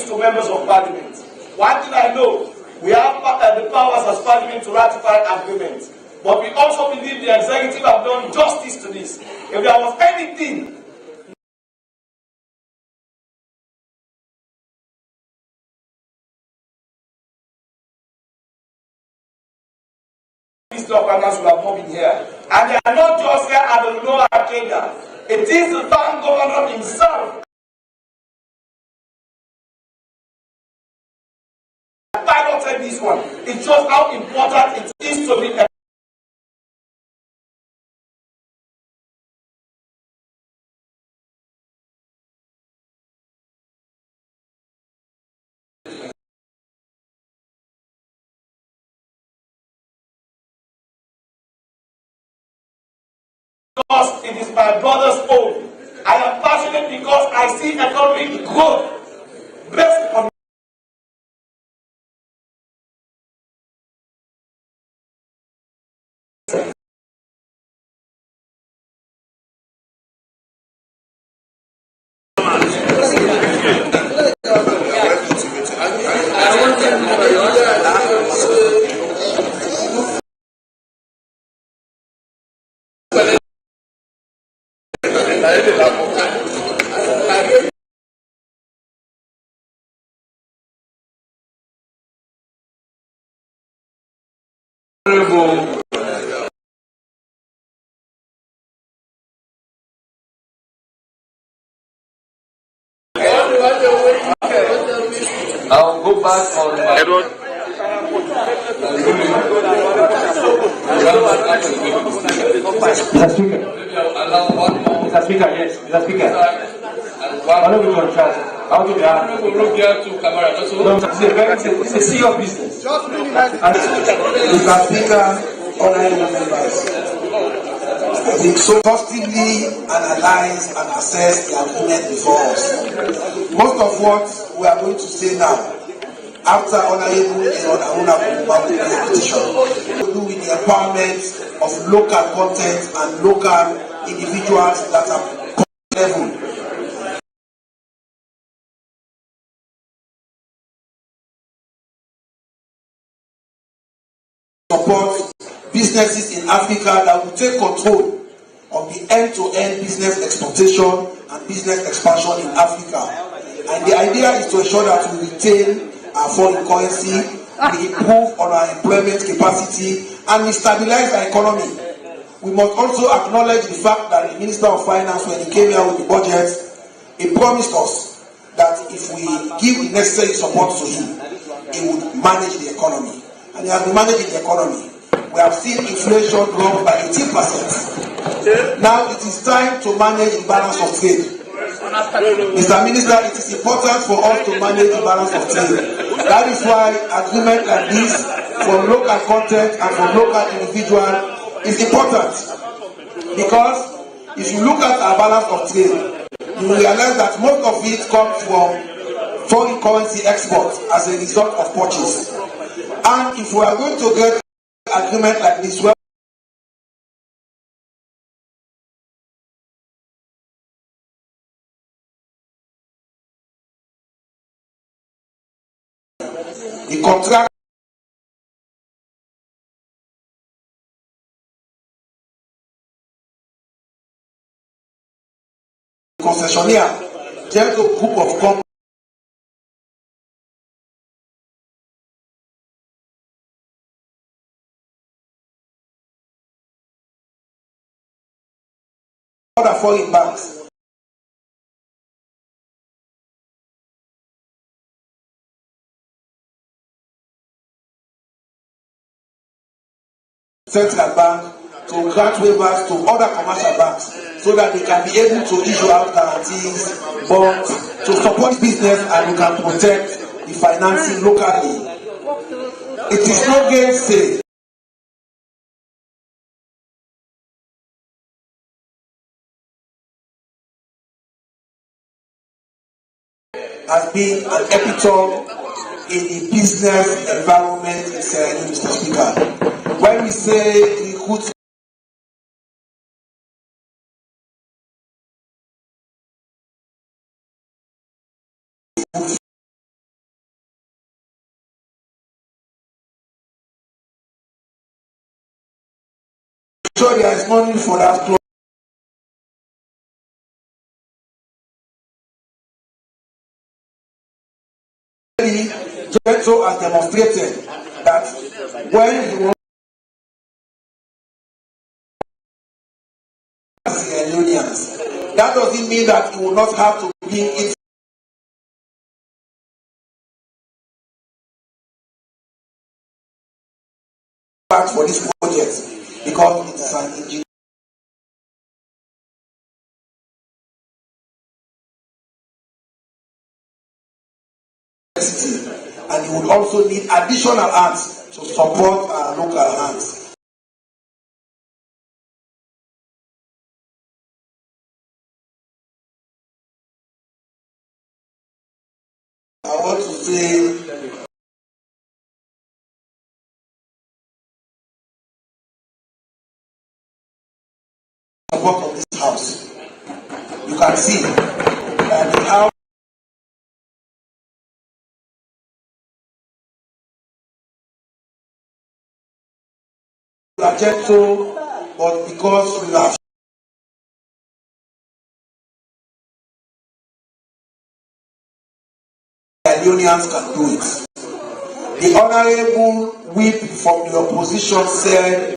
to members of Parliament. One thing I know, we have the powers as Parliament to ratify agreements. But we also believe the executive have done justice to this. If there was anything Minister of Finance will have not been here. And they are not just here at the lower Kenya. It is the bank governor himself that piloted this one. It shows how important it is to be because it is my brother's home. I am passionate because I see economic growth based on I'll go back on my Edward. Mr. Speaker. Mr. Speaker, yes. Mr. Speaker. How do we contract? How do we have? No, it's a serious business. Mr. Speaker, honorable members, I think so positively analyze and assess the agreement before us. Most of what we are going to say now, after honorable petition, to do with the empowerment of local content and local individuals that are level. Support businesses in Africa that will take control of the end-to-end business exploitation and business expansion in Africa. And the idea is to ensure that we retain our foreign currency, we improve on our employment capacity, and we stabilize our economy. We must also acknowledge the fact that the Minister of Finance, when he came here with the budget, he promised us that if we give the necessary support to him, he would manage the economy. And he has been managing the economy. We have seen inflation drop by 18%. Now it is time to manage the balance of trade. Mr. Minister, it is important for us to manage the balance of trade. That is why agreement like this from local content and from local individual is important. Because if you look at our balance of trade, you will realize that most of it comes from foreign currency export as a result of purchase. And if we are going to get agreement like this, well, the contract concessionaire, Gento group of companies other foreign banks. Central Bank to grant waivers to other commercial banks so that they can be able to issue out guarantees, bonds to support business, and we can protect the financing locally. It is no gainsay has been an epitome in the business environment in Sierra Leone, Mr. Speaker. When we say recruit sure there is money for that clause. Gento has demonstrated that when he wants unions, that doesn't mean that he will not have to bring it back for this project because it is an engineering. And you would also need additional hands to support our local hands. I want to say support of this house. You can see that the house Gento, but because we have unions can do it. The honorable whip from the opposition said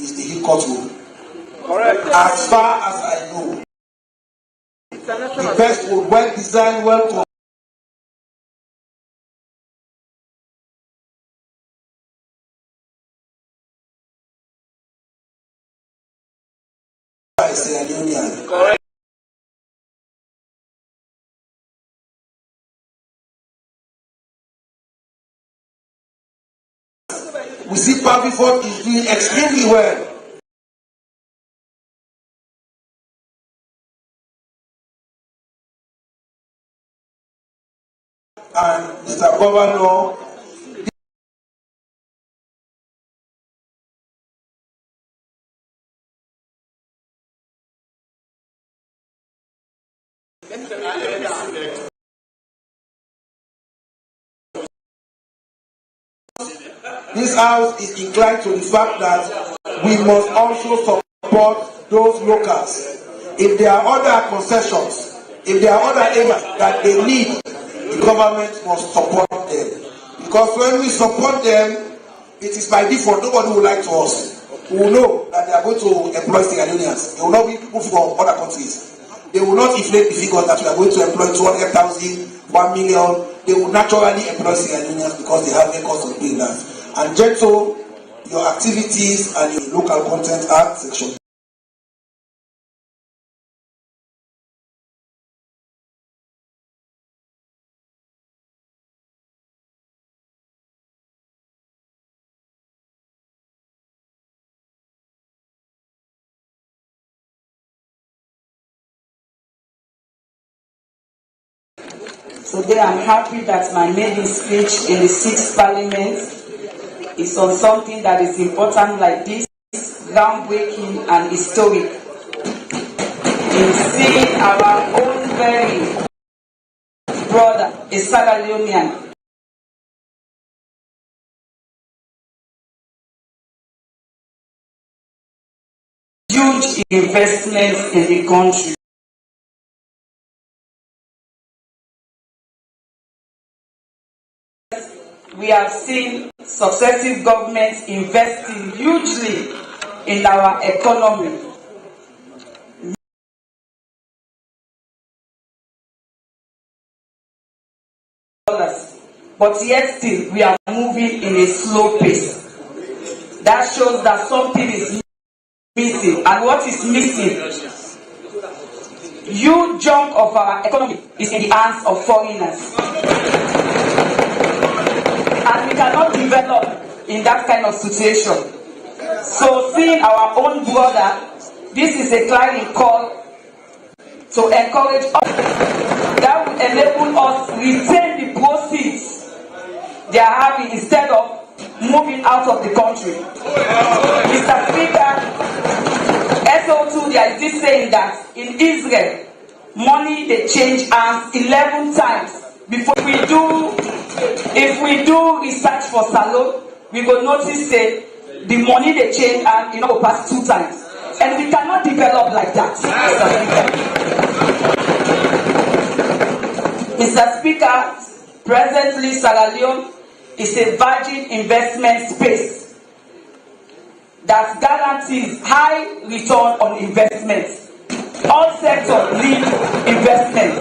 is the Hicot rule. Correct. As far as I know, the best would well designed, well union. Correct. We see Parliamentary is doing extremely well. And Mr. Governor, this house is inclined to the fact that we must also support those locals. If there are other concessions, if there are other areas that they need, the government must support them. Because when we support them, it is by default, nobody will lie to us. We will know that they are going to employ Sierra-Leoneans. They will not be people from other countries. They will not inflate the figures that we are going to employ 200,000, 1 million. They will naturally employ Sierra-Leoneans because they have a cost of doing that. And Gento, your activities and your local content act section. Today I'm happy that my maiden speech in the 6th Parliament is on something that is important like this, groundbreaking and historic. In seeing our own very brother, a Sierra-Leonean, huge investments in the country. We have seen successive governments investing hugely in our economy. But yet still we are moving in a slow pace. That shows that something is missing. And what is missing? Huge chunk of our economy is in the hands of foreigners. And we cannot develop in that kind of situation. So seeing our own brother, this is a clarion call to encourage us. That will enable us to retain the proceeds, they are having instead of moving out of the country. Mr. Speaker, SO2, there is this saying that in Israel, money they change hands 11 times before if we do research for salon, we go notice say the money they change hands pass 2 times. And we cannot develop like that, Mr. Speaker. Presently, Sierra Leone is a virgin investment space that guarantees high return on investment. All sectors need investment.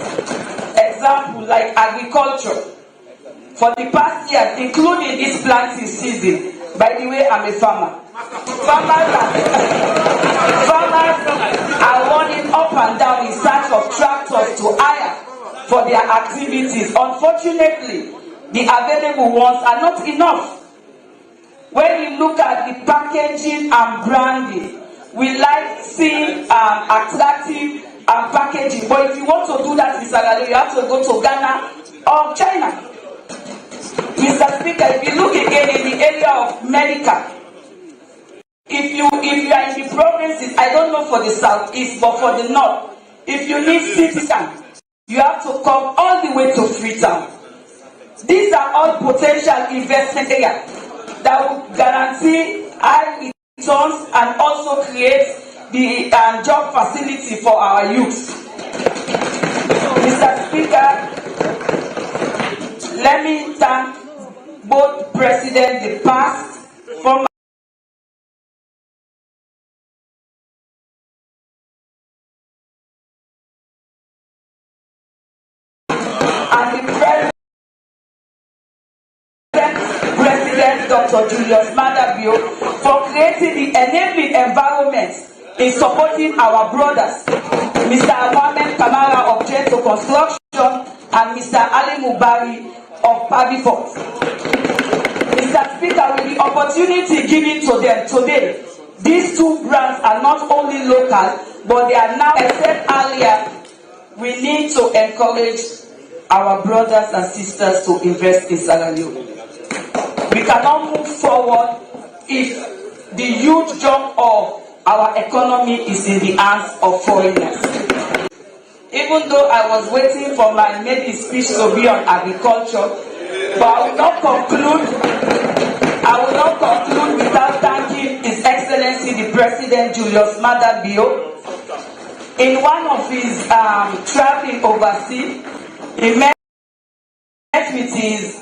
Example like agriculture. For the past years, including this planting season, by the way, I'm a farmer. Farmers are running up and down in search of tractors to hire for their activities. Unfortunately, the available ones are not enough. When we look at the packaging and branding, we like seeing attractive packaging. But if you want to do that in Sierra Leone, you have to go to Ghana or China. Mr. Speaker, if you look again in the area of medical, if you are in the provinces, I don't know for the southeast, but for the north, if you need CT scan, you have to come all the way to Freetown. These are all potential investment areas that will guarantee high returns and also create the job facility for our youth. Mr. Speaker, let me thank both President, the past, former, and the President, Dr. Julius Madabio, for creating the enabling environment in supporting our brothers, Mr. Mohamed Kamara of Gento Constuction and Mr. Ali Mubari of Pavifort. Mr. Speaker, with the opportunity given to them today, these 2 brands are not only local, but they are now, except earlier, we need to encourage our brothers and sisters to invest in Sierra Leone. We cannot move forward if the huge jump of our economy is in the hands of foreigners. Even though I was waiting for my maiden speech to be on agriculture, but I will not conclude without thanking His Excellency the President Julius Madabio. In one of his traveling overseas, he met with his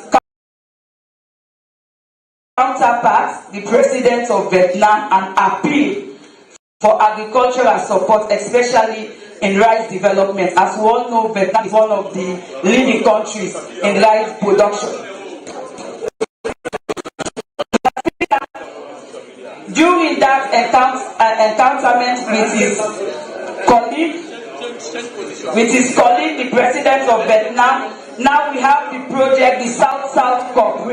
counterpart, the President of Vietnam, and appealed for agricultural support, especially in rice development. As we all know, Vietnam is one of the leading countries in rice production. During that encounterment with his colleague, the President of Vietnam, now we have the project, the South-South Cooperation.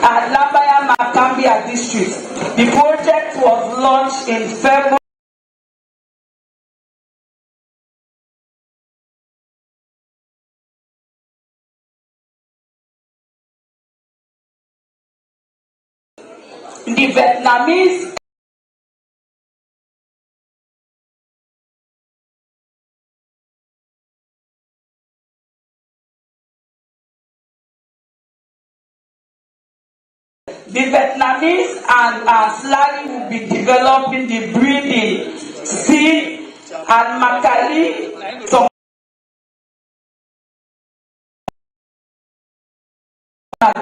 At Labaya Makambia district. The project was launched in February. The Vietnamese and Slari will be developing the breeding seed, and Makali, some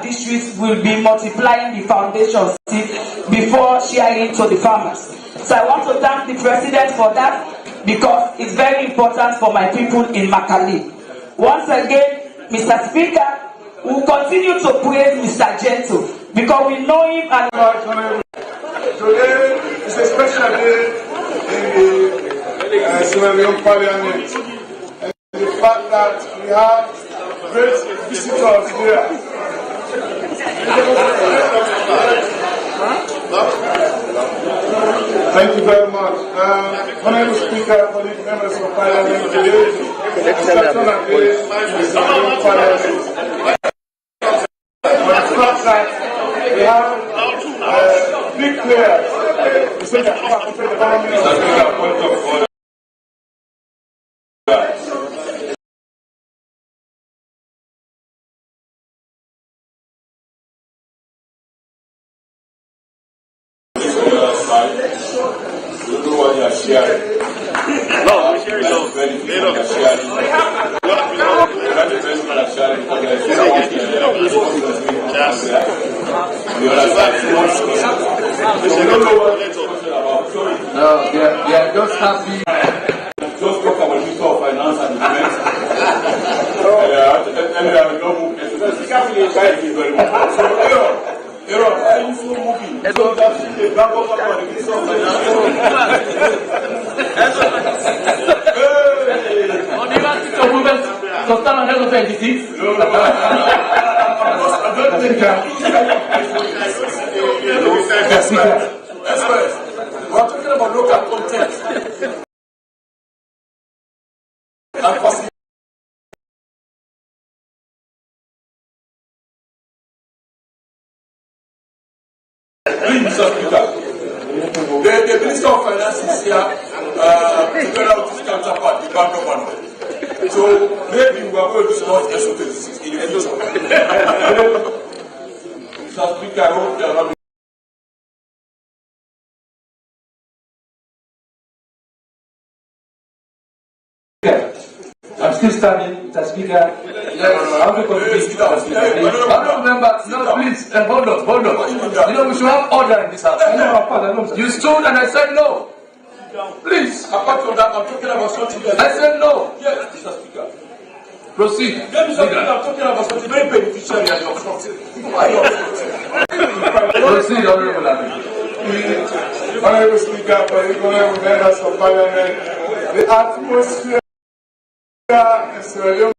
districts will be multiplying the foundation seed before sharing to the farmers. So I want to thank the President for that, because it's very important for my people in Makali. Once again, Mr. Speaker, we will continue to praise Mr. Gento, because we know him and today is a special day in the Sierra Leone Parliament, and the fact that we have great visitors here. Thank you very much. Honorable Speaker, colleague members of Parliament, today is Parliament. But it's not that we have big players. We say that the government. You know what you are sharing. No, we share it all. Very few you are sharing. You are sharing because there is so much you understand? You don't know what it's about. No, they are just happy. Just talk about the of finance and defense. And we have no movement. So thank you very much. So, Aaron, why are you so moving? So that's a back over for the Minister of Finance. On the last of movement, so stand on head of 26. No, I don't think Yes, we're talking about local content. And possibility. Mr. Speaker, the Minister of Finance is here together with his counterpart, the Bank Government. So maybe we are going to discuss SO26 in the future. Mr. Speaker, I hope you are not. I'm still standing, Mr. Speaker. How do you remember? No, please, hold on. You know, we should have order in this house. You stood and I said no. Please. Apart from that, I'm talking about something else. I said no. Yes, Mr. Speaker. Proceed. Let me say that I'm talking about something very beneficial and you're obstructing. Why are you obstructing? Proceed, Honorable Abi. Honorable Speaker, honorable members of Parliament, the atmosphere is a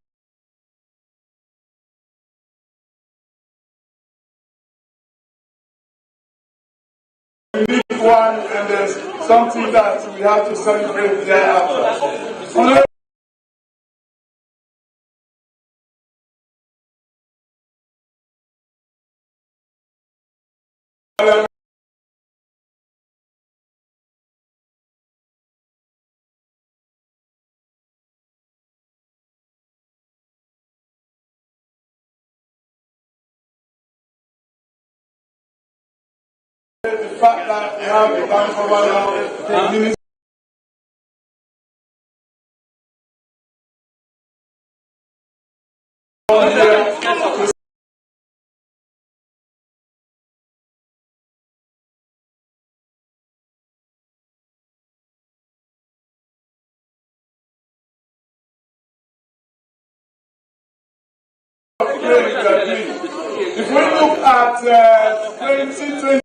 unique one, and there's something that we have to celebrate thereafter. The fact that we have the Bank Governor, the Minister. If we look at 2020,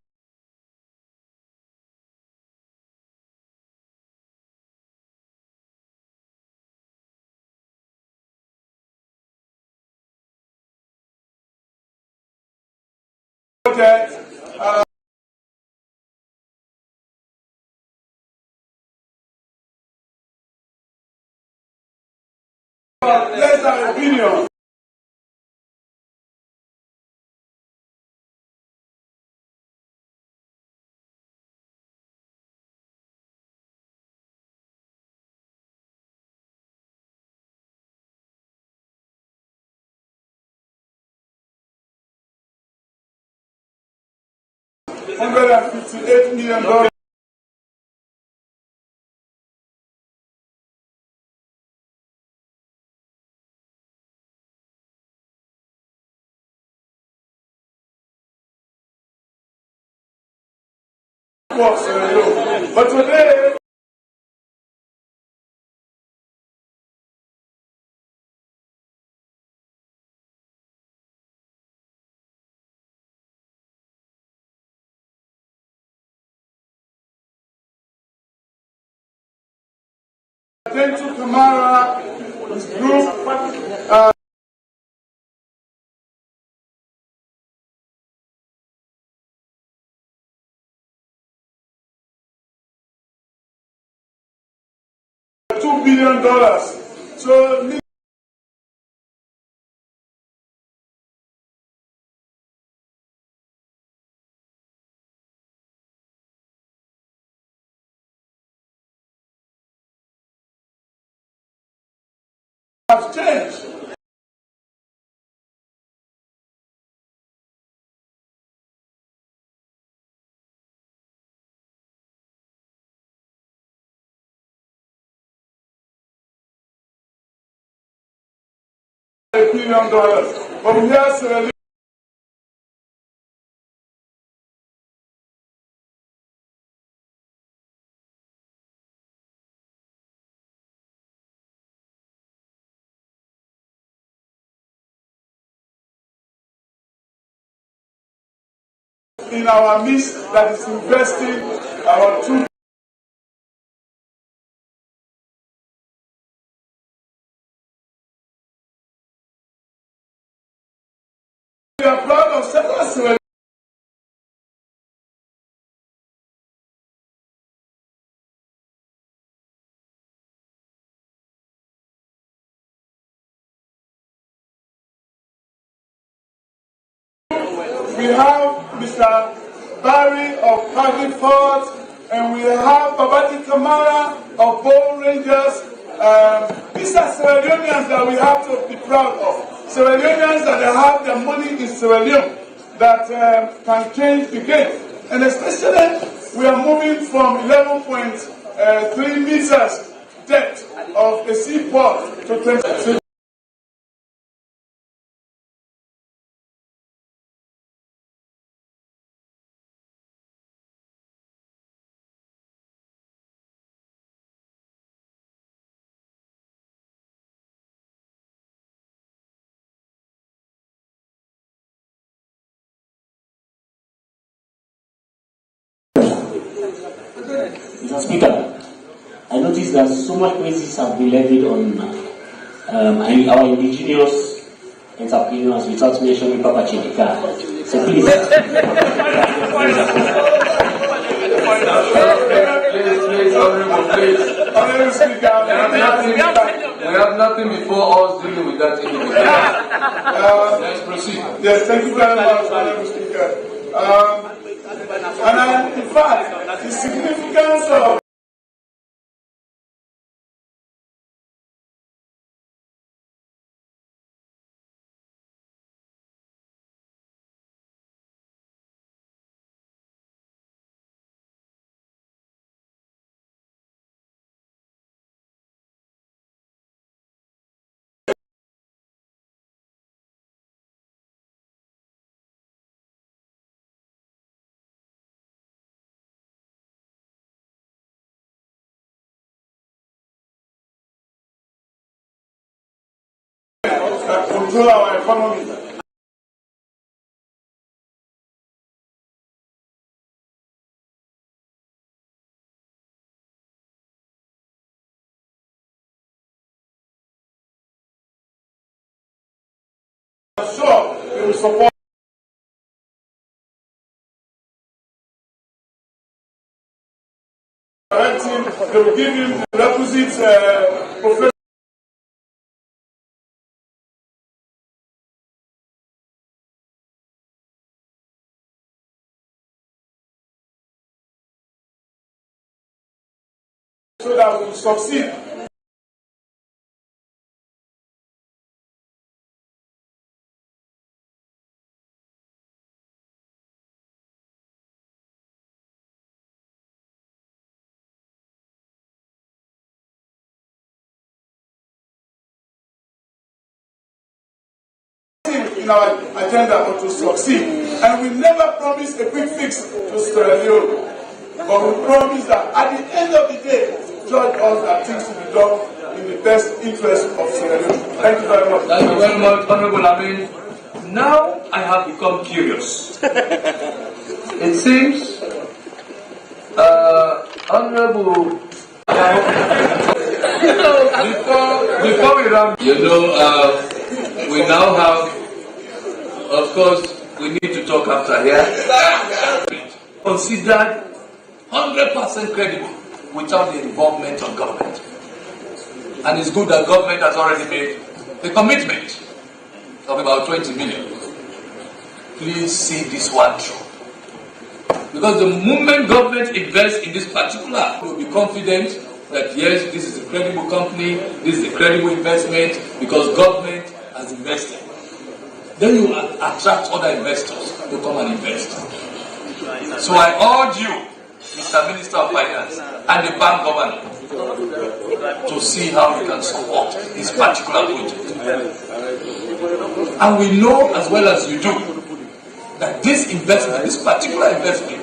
project, less than a billion. $158 million. But today, Gento Kamara, his group, billion. So have changed. $1 billion. But we have Sierra Leone. In our midst that is investing about $2 We are proud of several Sierra We have Mr. Barry of Fort, and we have Babati Kamara of Bow Rangers. These are Sierra Leoneans that we have to be proud of. Sierra Leoneans that have their money in Sierra Leone that can change the game. And especially, we are moving from 11.3 meters depth of a seaport to 20. Mr. Speaker, I noticed that so much praises have been levied on our indigenous entrepreneurs without mentioning Papa Chidika. So please. We have nothing before us dealing with that individual. Let's proceed. Yes, thank you very much, Honorable Speaker. And in fact, the significance of control our economy. I'm sure they will support. They will give him the requisite professional. So that we will succeed. In our agenda or to succeed, and we never promise a quick fix to Sierra Leone, but we promise that at the end of the day, judge us that things will be done in the best interest of Sierra Leone. Thank you very much. Thank you very much, Honorable Amin. Now I have become curious. It seems, Honorable, before we run, we now have, of course, we need to talk after here. Considered 100% credible without the involvement of government. And it's good that government has already made a commitment of about 20 million. Please see this one through. Because the moment government invests in this particular, we will be confident that yes, this is a credible company, this is a credible investment, because government has invested. Then you attract other investors to come and invest. So I urge you, Mr. Minister of Finance and the bank governor, to see how we can support this particular project. And we know as well as you do that this investment, this particular investment,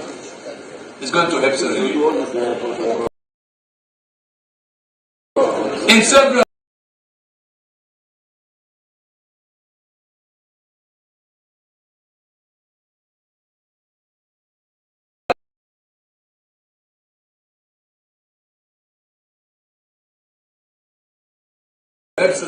is going to help Sierra Leone. In several helps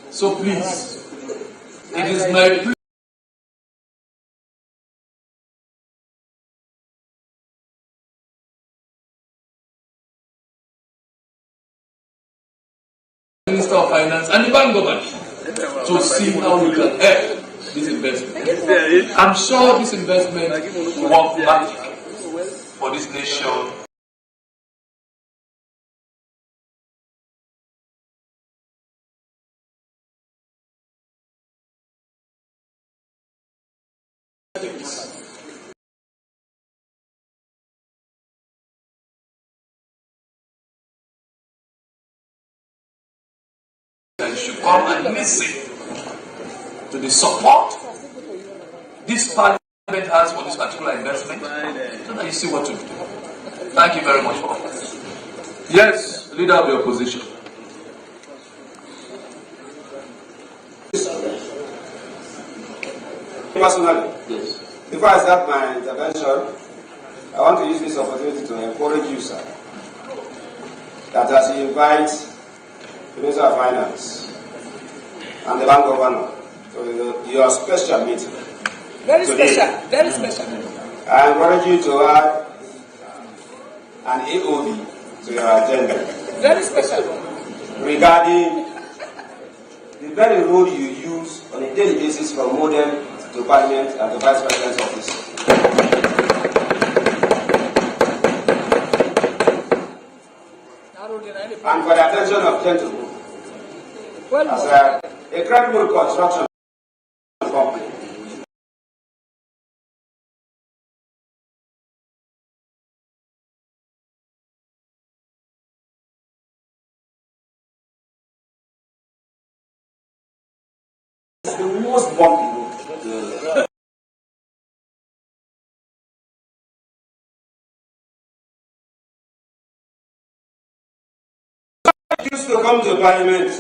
So please, it is my plea. Minister of Finance and the bank government to see how we can help this investment. I'm sure this investment will work magic for this nation. And you should come and listen to the support this Parliament has for this particular investment, so that you see what to do. Thank you very much for that. Yes, Leader of the Opposition. Personally, yes. Before I start my intervention, I want to use this opportunity to encourage you, sir, that as you invite the Minister of Finance and the bank governor to your special meeting. Very today, special, very special. I encourage you to add an AOB to your agenda. Very special. Regarding the very role you use on a daily basis from modem to Parliament and the Vice President's office. And for the attention of Gento, as a credible construction company. It's the most bumpy road. Used to come to Parliament.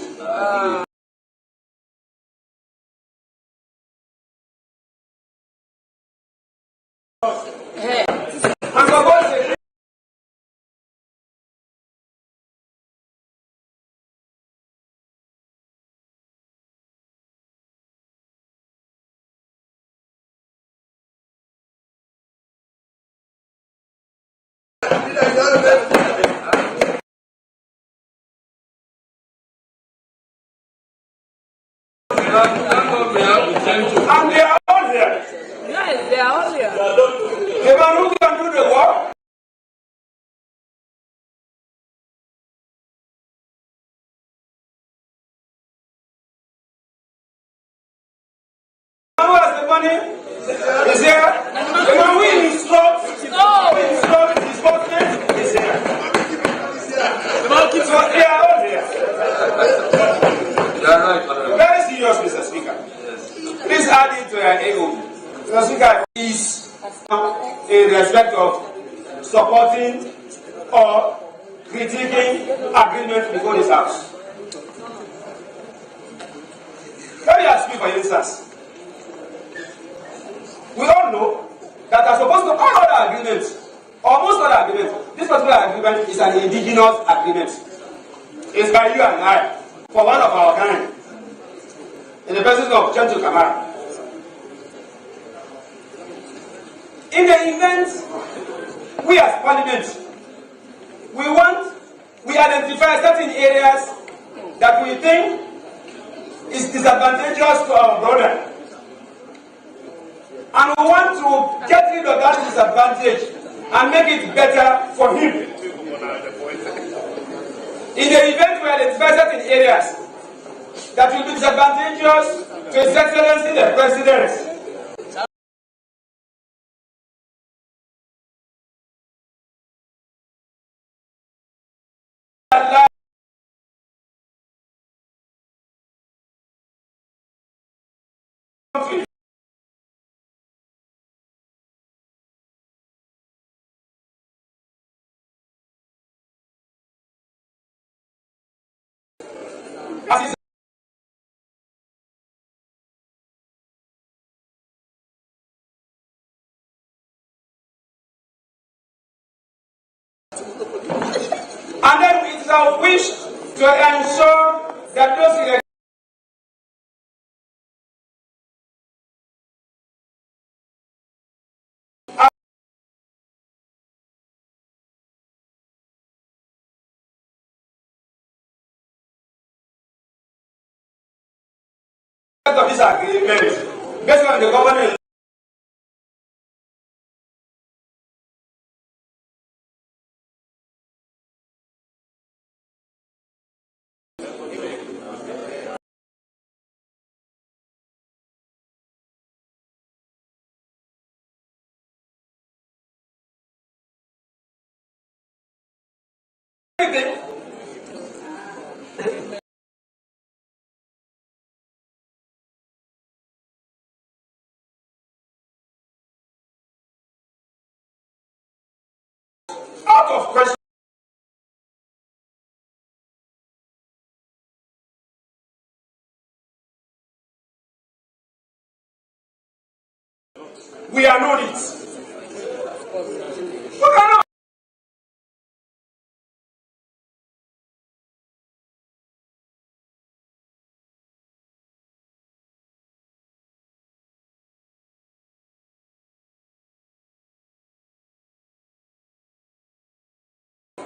And they are all here. Yes, they are all here. The man who can do the work. The man who has the money is here. The man who instructs his bossman is here. The man keeps on. They are all here. Very serious, Mr. Speaker. Please add it to an AOB. Mr. Speaker is in respect of supporting or critiquing agreement before this House. Let me ask you for instance. We all know that as opposed to all other agreements, or most other agreements, this particular agreement is an indigenous agreement. is by you and I, for one of our kind, in the person of Gento. In the event, we as Parliament, we identify certain areas that we think is disadvantageous to our brother. And we want to get rid of that disadvantage and make it better for him. In the event, we identify certain areas that will be disadvantageous to His Excellency the President. And then it is our wish to ensure that those of this agreement, based on the government. Out of question. We are not it. We cannot.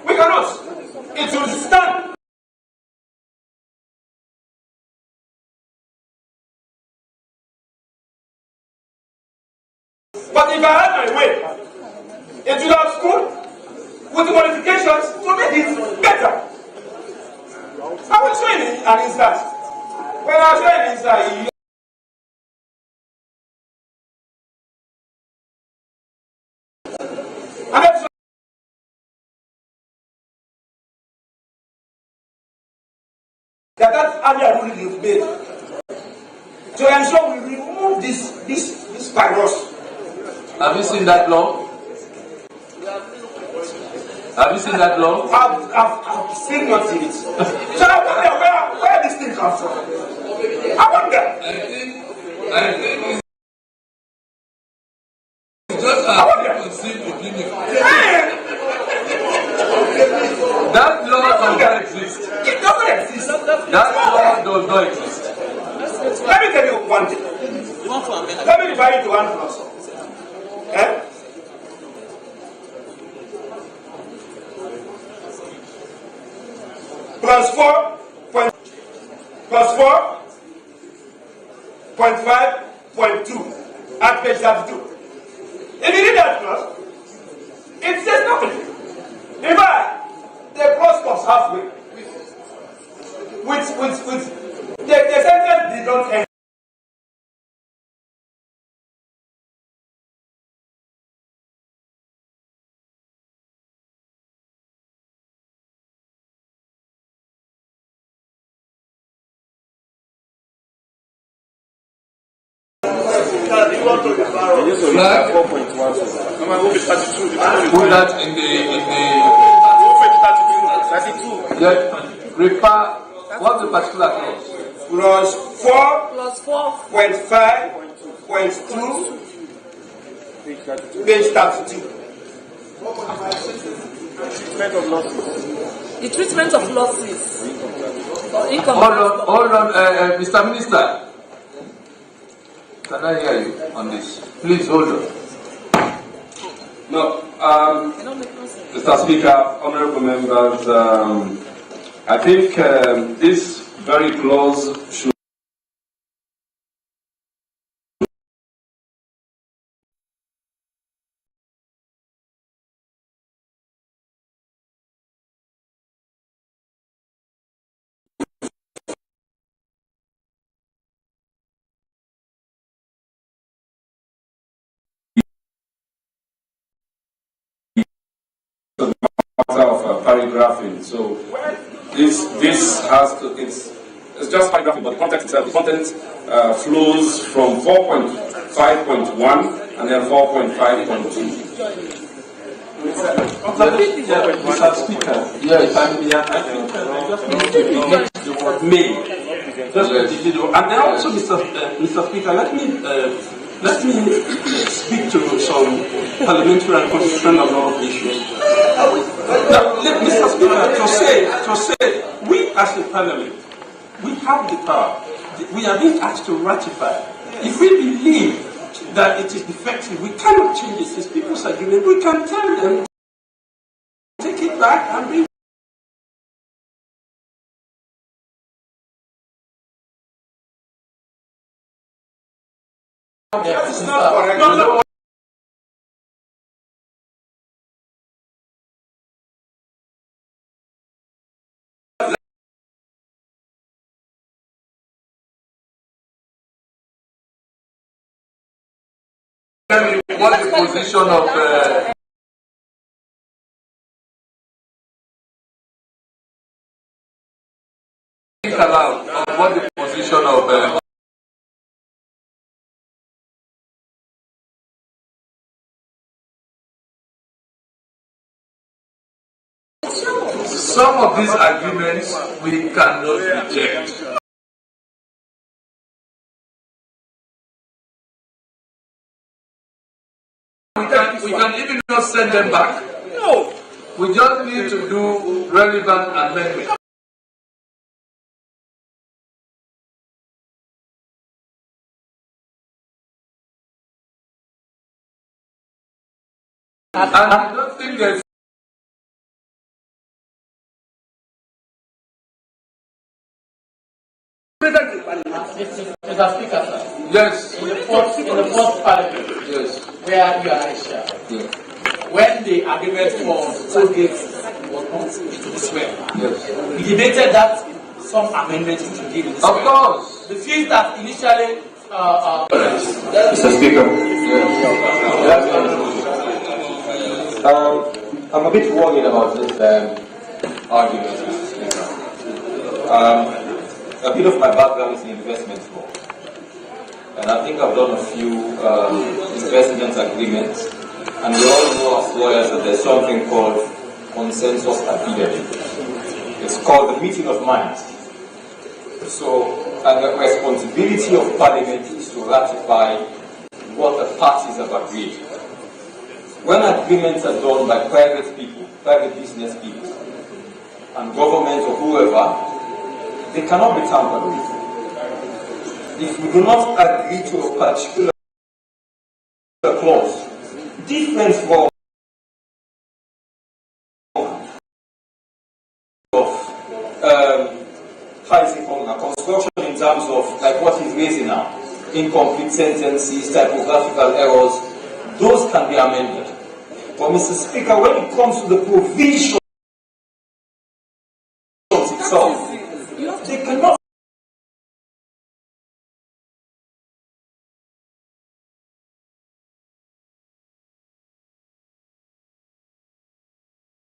We cannot. It will stand. But if I had my way, it would have stood with the modifications to make it better. I will show you an instance. When I show you an instance, that earlier ruling you've made to ensure we remove this virus. Have you seen that law? Have you seen that law? I've seen not seen it. So I wonder where this thing comes from. I wonder. I think it's just a conceived opinion. That law does not exist. It doesn't exist. That law does not exist. Let me tell you one thing. Let me divide it to one plus. Plus 4.5.2 at page 32. If you read that clause, it says nothing. In fact, the clause stops halfway. With the sentence did not end. Flag. Put that in the refer. What's the particular clause? Plus 4.5.2 page 32. the treatment of losses or income. Hold on, Mr. Minister. Can I hear you on this? Please hold on. No, Mr. Speaker, honorable members, I think this very clause should matter of paragraphing. So this has to, it's just paragraphing, but the context itself, the content flows from 4.5.1 and then 4.5.2. Mr. Speaker, yes, I just need to negate the word may. Just negate the word. And then also, Mr. Speaker, let me speak to some parliamentary and constitutional law issues. Now, Mr. Speaker, to say, we as a parliament, we have the power. We are being asked to ratify. If we believe that it is defective, we cannot change it. It's people's agreement. We can tell them, take it back and bring. That is not correct. No. What the position of what the position of some of these agreements we cannot reject. We can even not send them back. No. We just need to do relevant amendments. And I don't think there's Mr. Speaker, sir. yes. In the first parliament, Yes. where you and I share, Yes. when the agreement for toll gates was not to this way, Yes. we debated that some amendments to give in this Of way. course. The fees that initially Mr. Speaker, I'm a bit worried about this argument, Mr. Speaker. A bit of my background is in investment law, and I think I've done a few investment agreements, and we all know as lawyers that there's something called consensus agreement. It's called the meeting of minds. So, and the responsibility of Parliament is to ratify what the parties have agreed. When agreements are done by private people, private business people, and government or whoever, they cannot be tampered with. If we do not agree to a particular clause, different from construction in terms of like what he's raising now, incomplete sentences, typographical errors, those can be amended. But Mr. Speaker, when it comes to the provisions itself, they cannot.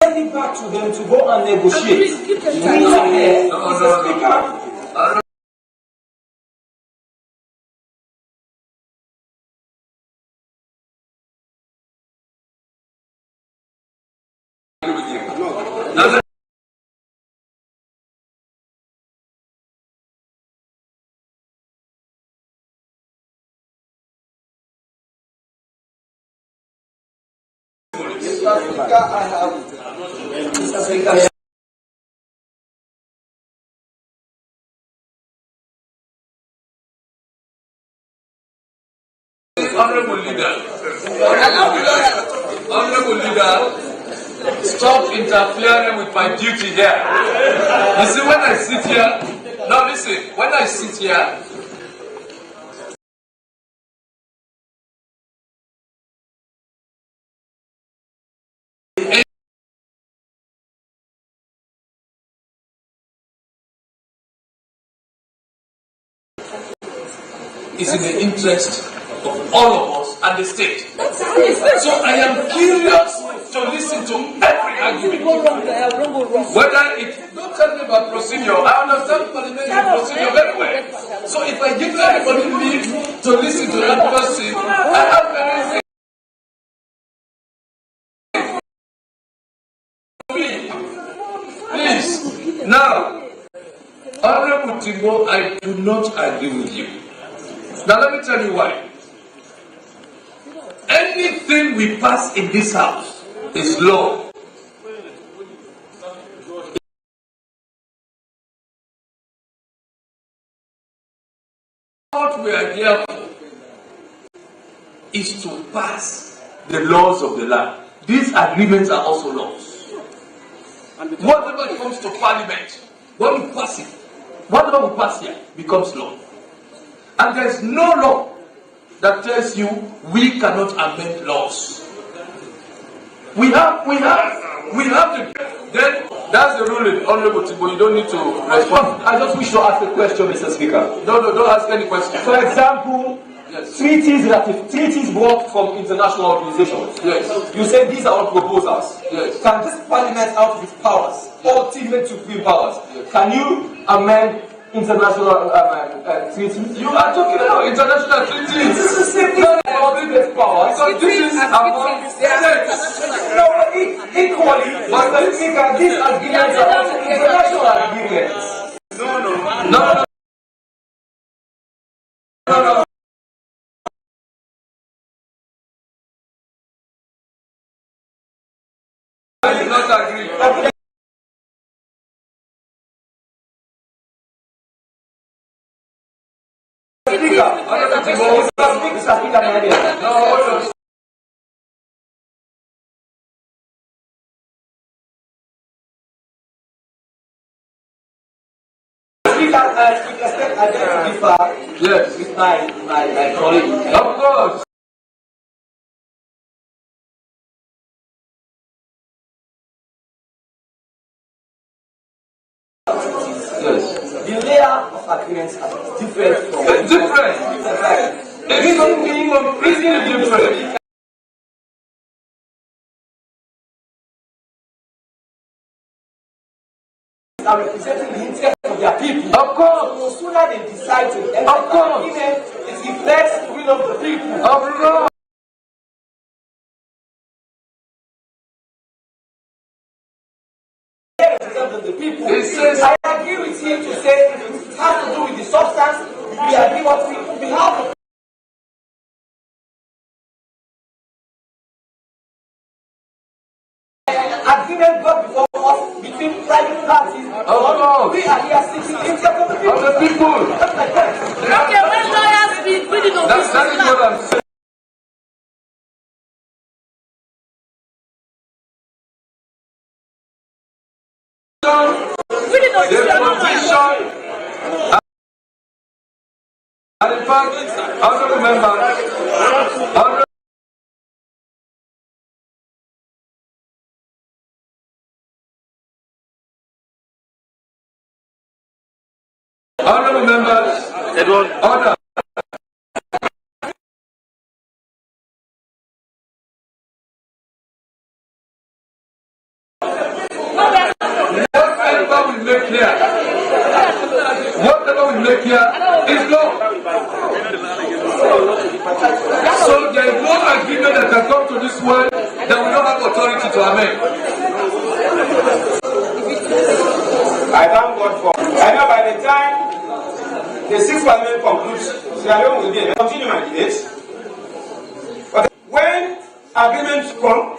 Send it back to them to go and negotiate. Mr. Speaker. Mr. Speaker, I have Honorable leader, stop interfering with my duty here. You see, when I sit here, now listen, when I sit here, is in the interest of all of us and the state. So I am curious to listen to every argument. Whether it, don't tell me about procedure, I understand parliamentary procedure very well. So if I give everybody leave to listen to that person, I have everything. Please, now, Honorable Timbo, I do not agree with you. Now let me tell you why. Anything we pass in this house is law. What we are here for is to pass the laws of the land. These agreements are also laws. Whatever comes to Parliament, when we pass it, whatever we pass here becomes law. And there is no law that tells you we cannot amend laws. We have to. Then that's the ruling, Honorable Tibo. You don't need to respond. I just wish to ask a question, Mr. Speaker. No, don't ask any question. For example, yes. treaties brought from international organizations. Yes. You say these are all proposals. Yes. Can this Parliament, out of its powers, ultimate supreme powers, can you amend international treaties? You are talking about international treaties. This is simply ultimate powers. So this is among states. No, equally, Mr. Speaker, these agreements are also international agreements. No. I do not agree. Yes, with my colleague. Of course. Yes. The layer of agreements are different from. It's different. It's something completely different. Are representing the interest of their people. Of course. So sooner they decide to enter Of course. the agreement, it reflects the will of the people. Of course. The people. It says, I agree with him to say it has to do with the substance. We agree what we have. Agreement brought before us between private parties. Of course. We are here seeking the interest of the people. Of the people. That's my point. Okay, when lawyers speak, we didn't know That is what I'm saying. we didn't know The position, and in fact, honorable member, honorable members, order. Whatever we make here is law. So there is no agreement that can come to this world that we don't have authority to amend. I thank God for. I know by the time the sixth parliament concludes, Leone will be able to continue my debate. But when agreements come,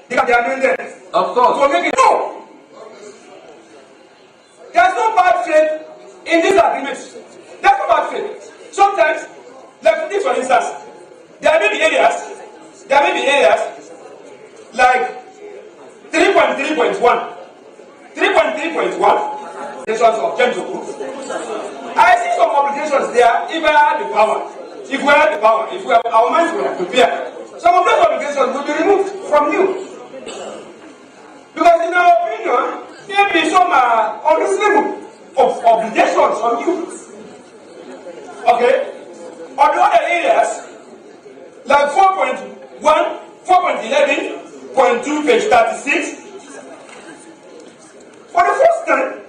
they can be amended. Of course. To make it no. There's no bad faith in these agreements. There's no bad faith. Sometimes, like this for instance, There may be areas like 3.3.1 obligations of Gento Group. I see some obligations there. If we had the power, if our minds were prepared, some of those obligations will be removed from you. Because in our opinion, maybe some are unreasonable of obligations on you. Okay? On the other areas, like 4.1, 4.11.2, page 36, for the first time,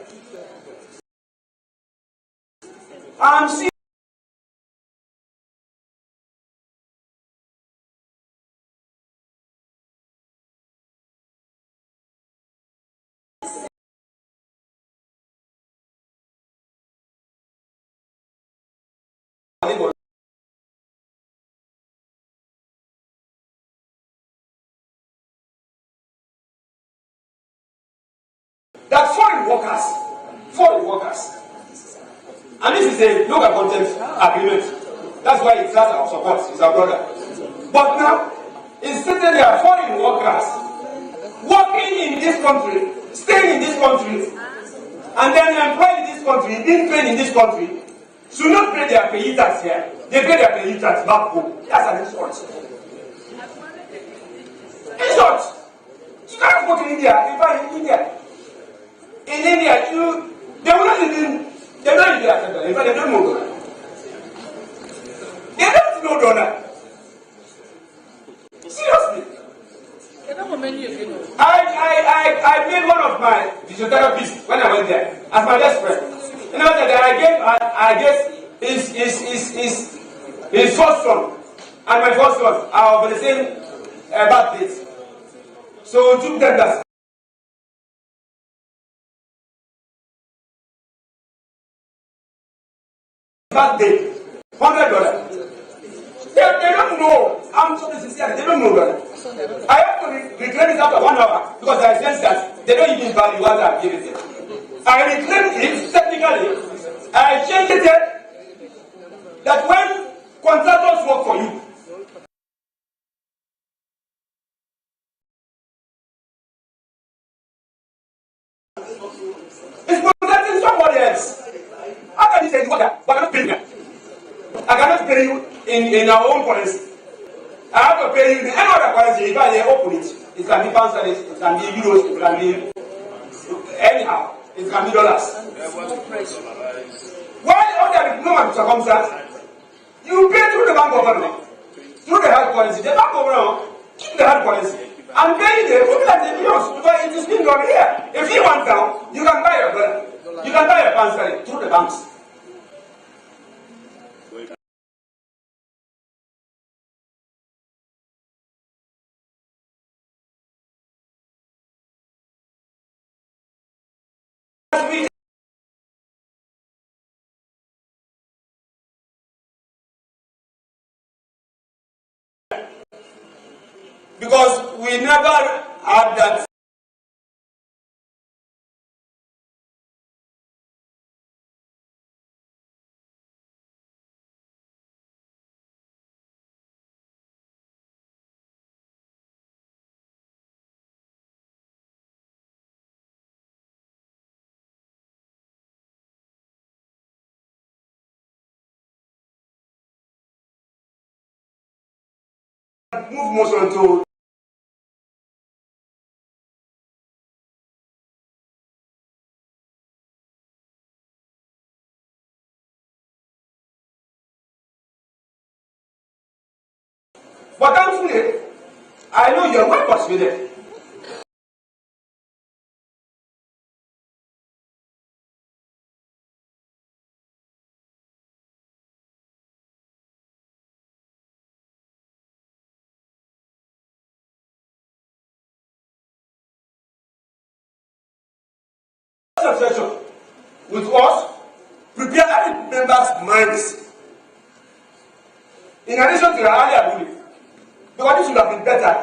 I'm seeing that foreign workers, and this is a local content agreement. That's why it has our support, it's our brother. But now, it's stated there are foreign workers working in this country, staying in this country, and then employed in this country, being trained in this country, should not pay their pay tax here. They pay their pay tax back home. That's an insult. Insult! You can't go to India, in fact, in India, they will not even, they don't even accept that. In fact, they don't know donor. They don't know donor. Seriously. I made one of my physiotherapists when I went there as my best friend. You know that I guess his first son and my first son are of the same birthdays. So we took them that. Birthday, $100. They don't know. I'm so sincere. They don't know that. I have to reclaim it after 1 hour because I sense that they don't even value what I've given them. I reclaimed it technically. I changed it that when contractors work for you, it's protecting somebody else. How can you say what? But I cannot pay you. I cannot pay you in our own currency. I have to pay you in any other currency. If I open it, it can be pounds, it can be euros, it can be anyhow, it can be dollars. Why under the normal circumstance, you pay through the bank government, through the hard currency. The bank government keep the hard currency and pay the equivalent in euros because it is being done here. If you want down, you can buy your dollar. You can buy a pound through the banks. Because we never had that. Move motion to but thankfully, I know you're well persuaded. Session with us, prepare every member's minds. In addition to the earlier ruling, because this would have been better.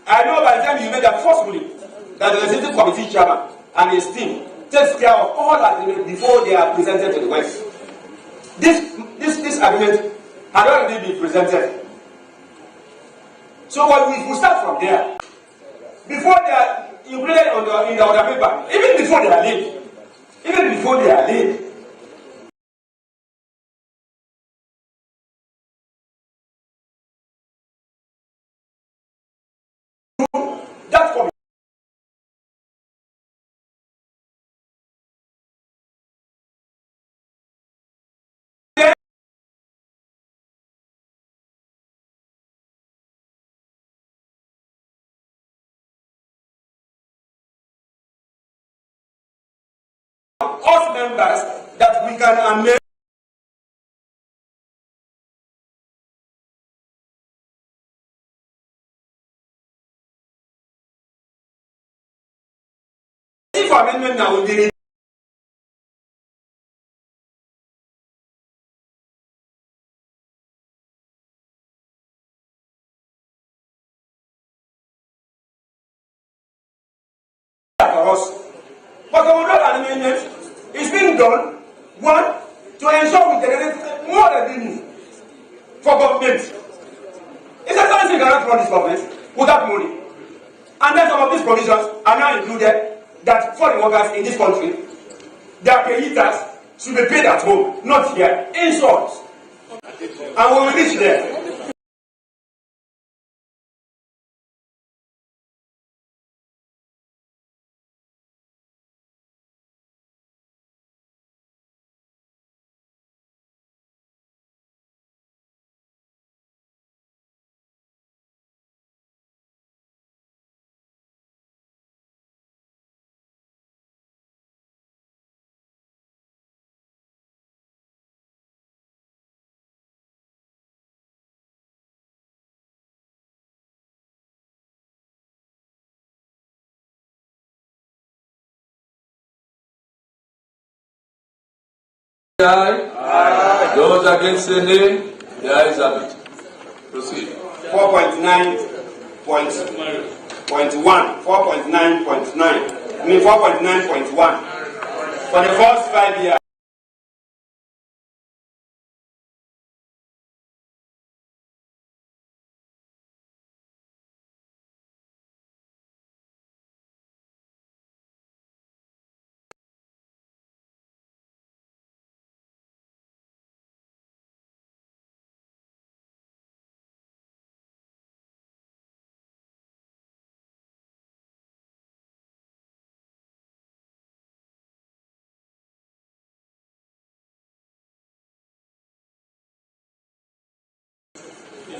I know by the time you made that first ruling, that the legislative committee chairman and his team takes care of all agreements before they are presented to the West. This agreement had already been presented So what we start from there. Before they are included in the other paper, even before they are laid. Even before they are laid. That committee. Us members that we can amend. If amendment now will be for us. But the without amendment is being done, one, to ensure we generate more revenue for government. It's a fancy you cannot run this government without money. And then some of these provisions are now included that foreign workers in this country, their payers should be paid at home, not here, in short. And when we reach there, Aye. Those against the nay, the ayes have it. Proceed. 4.9.1, 4.9.9, I mean 4.9.1. For the first 5 years.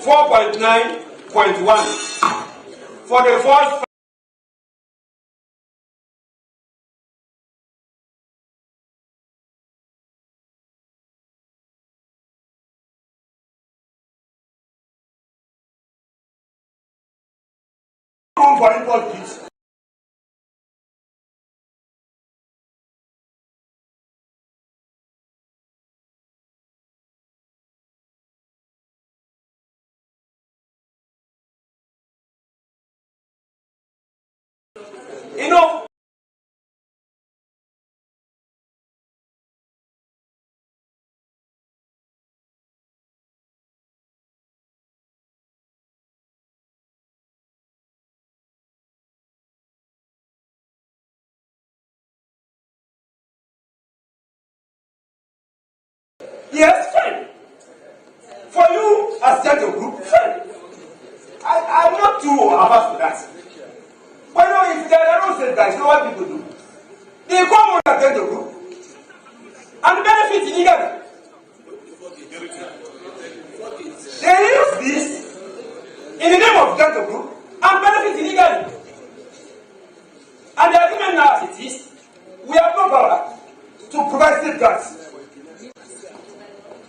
$4.9.1 for the first room for import goods. You know, yes, fine. For you as Gento group, fine. I'm not too averse to that. But you know, if there are no safeguards, you know what people do? They come on as Gento group and benefit illegally. They use this in the name of Gento group and benefit illegally. And the argument now as it is, we have no power to provide safeguards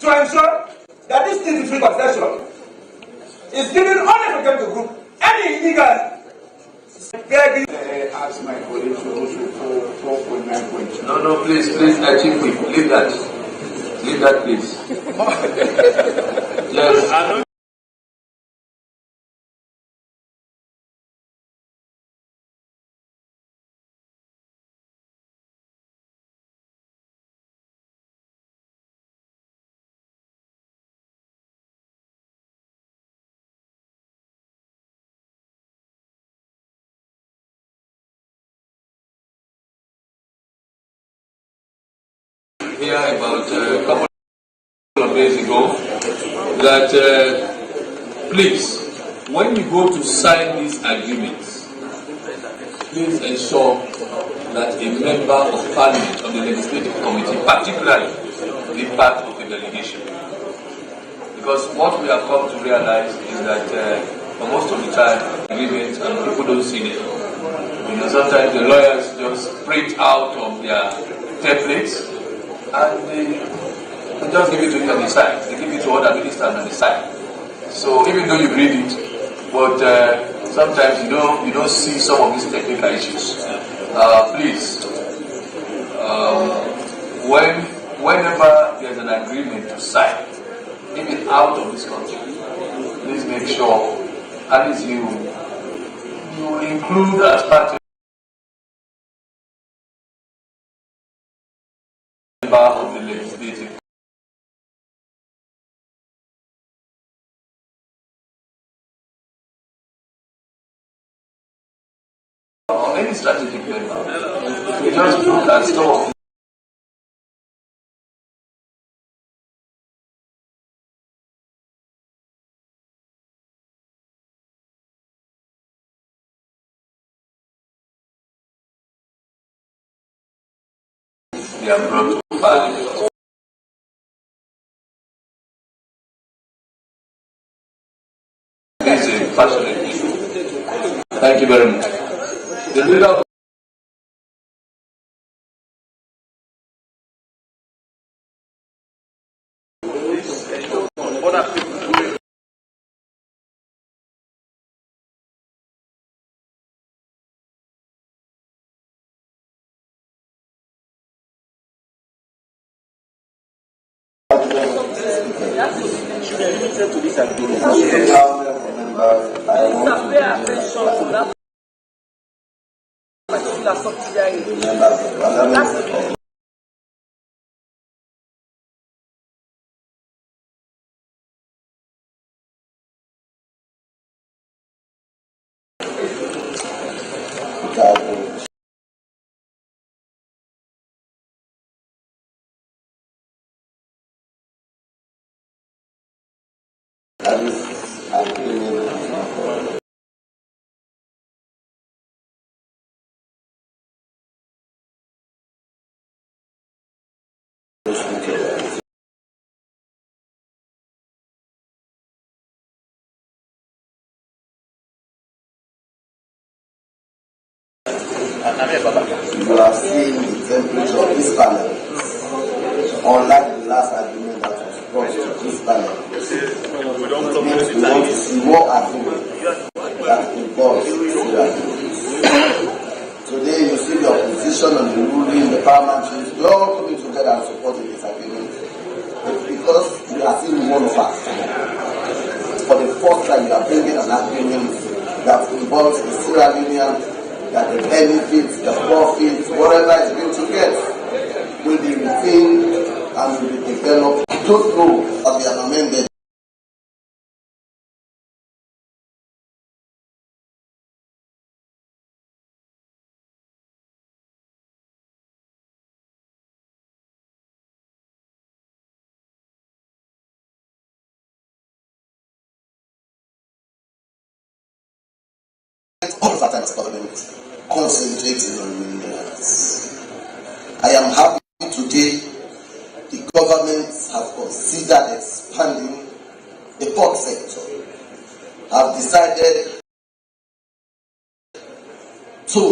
to ensure that this duty-free concession is given only to Gento group. Any illegal ask my colleague to go to 4.9.2. No, please, achieve quick. Leave that, please. Yes. here about a couple of days ago that please, when you go to sign these agreements, please ensure that a member of Parliament of the Legislative Committee, particularly, be part of the delegation. Because what we have come to realize is that for most of the time, agreements and people don't see them. You know, sometimes the lawyers just print out of their templates and they just give it to you and decide. They give it to other ministers and decide. So even though you read it, but sometimes you don't see some of these technical issues. Please, whenever there's an agreement to sign, even out of this country, please make sure at least you include as part of the legislative. Or any strategic member, we just look at some of they are brought to Parliament. This is a passionate issue. Thank you very much. The leader of To this agreement. You have seen the temperature of this panel. Unlike the last agreement that was brought to this panel, we want to see more agreement that involves agreement. Today you see the opposition and the ruling, the Parliamentary, we all coming together and supporting this agreement. Because we are seeing one of us. For the first time we are bringing an agreement that involves the Sierra Leonean, that the benefits, the profits, whatever is going to get will be retained and will be developed. I don't know that we have amended. All of our time as government concentrating on minerals. I am happy today the government has considered expanding the port sector. Have decided to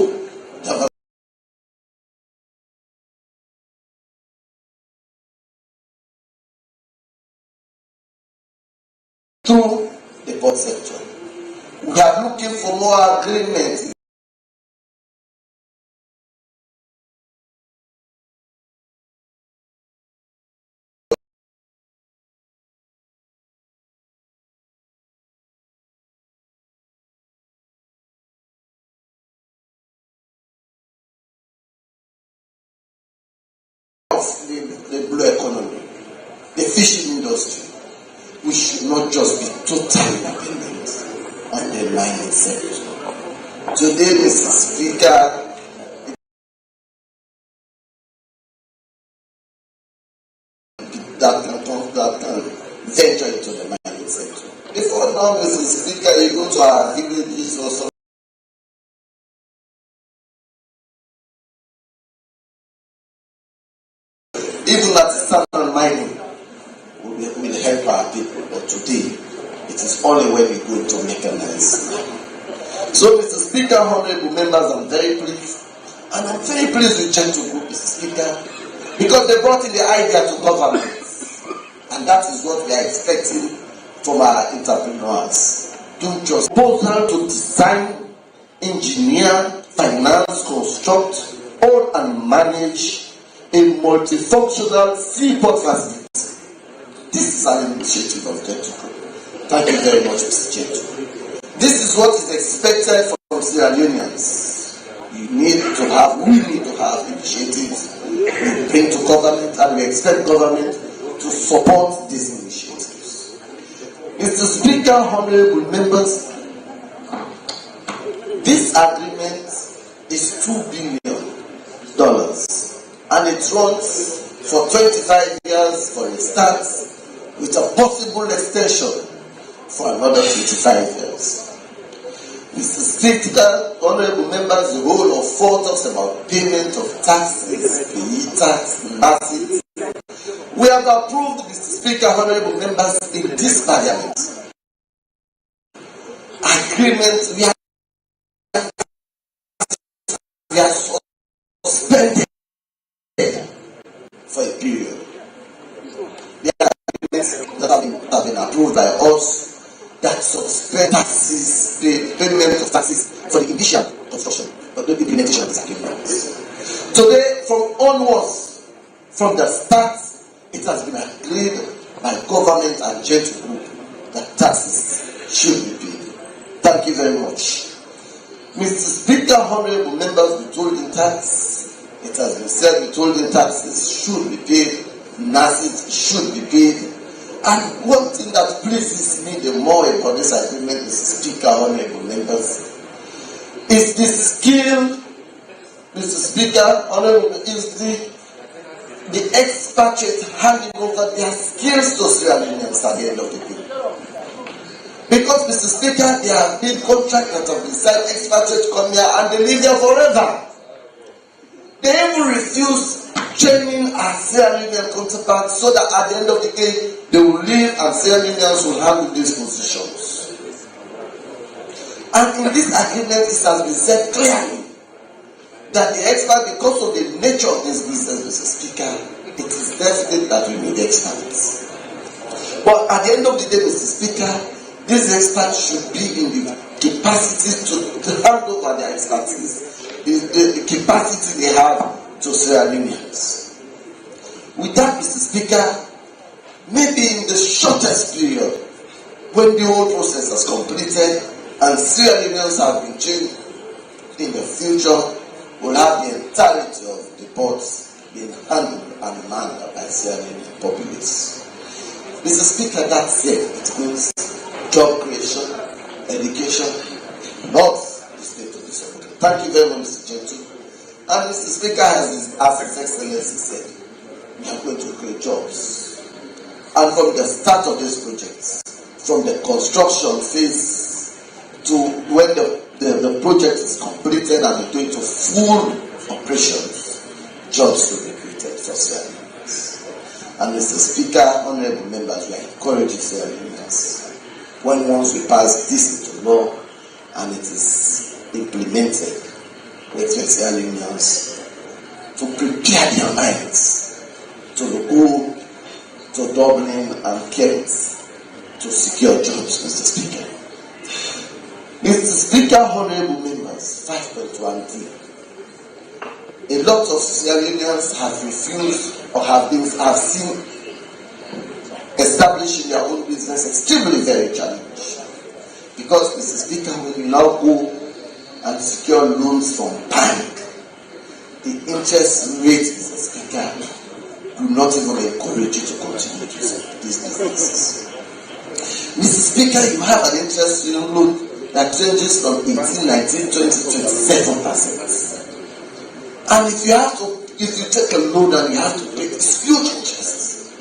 develop through the port sector. We are looking for more agreements. The blue economy, the fishing industry, we should not just be totally dependent on the mining sector. Today, Mr. Speaker, to our villages or some. Even artisanal mining will help our people, but today it is only when we go to mechanize. So, Mr. Speaker, honorable members, I'm very pleased, and I'm very pleased with Gento Group, Mr. Speaker, because they brought in the idea to government, and that is what we are expecting from our entrepreneurs. Do just proposal to design, engineer, finance, construct, own and manage a multifunctional seaport facility. This is an initiative of Gento Group. Thank you very much, Mr. Gento. This is what is expected from Sierra Leoneans. We need to have initiatives we bring to government, and we expect government to support these initiatives. Mr. Speaker, honorable members, this agreement is $2 billion, and it runs for 25 years for a start, with a possible extension for another 25 years. Mr. Speaker, honorable members, the role of 4 talks about payment of taxes, PE tax, assets. We have approved, Mr. Speaker, honorable members, in this Parliament agreement. We are suspended for a period. The agreements that have been approved by us that suspend taxes, the payment of taxes for the initial construction, but not the implementation of these agreements. Today, from the start, it has been agreed by government and Gento Group that taxes should be paid. Thank you very much. Mr. Speaker, honorable members, withholding tax, it has been said withholding taxes should be paid, NASIT should be paid. And one thing that pleases me the more about this agreement, Mr. Speaker, honorable members, is the skill, Mr. Speaker, honorable, is the expatriates handing over their skills to Sierra Leoneans at the end of the day. Because, Mr. Speaker, there have been contracts that have been signed, expatriates come here and they live there forever. They even refuse training our Sierra Leonean counterparts so that at the end of the day, they will live and Sierra Leoneans will handle these positions. And in this agreement, it has been said clearly that the expert, because of the nature of this business, Mr. Speaker, it is definite that we need experts. But at the end of the day, Mr. Speaker, these experts should be in the capacity to hand over their expertise, the capacity they have to Sierra Leoneans. With that, Mr. Speaker, maybe in the shortest period, when the whole process is completed and Sierra Leoneans have been trained, in the future, we'll have the entirety of the ports being handled and manned by Sierra Leonean populace. Mr. Speaker, that said, it means job creation, education, not the state of disorder. Thank you very much, Mr. Gento. And Mr. Speaker, as His Excellency said, we are going to create jobs. And from the start of this project, from the construction phase to when the project is completed and going to full operations, jobs will be created for Sierra Leoneans. And Mr. Speaker, honorable members, we are encouraging Sierra Leoneans. When once we pass this into law and it is implemented, we expect Sierra Leoneans to prepare their minds to go to Dublin and Kent to secure jobs, Mr. Speaker. Mr. Speaker, honorable members, 5.1d. A lot of Sierra Leoneans have refused or have seen establishing their own business extremely very challenging. Because, Mr. Speaker, when you now go and secure loans from bank, the interest rate, Mr. Speaker, do not even encourage you to continue to these businesses. Mr. Speaker, you have an interest loan that ranges from 18, 19, 20, 27%. And if you take a loan and you have to pay this huge interest,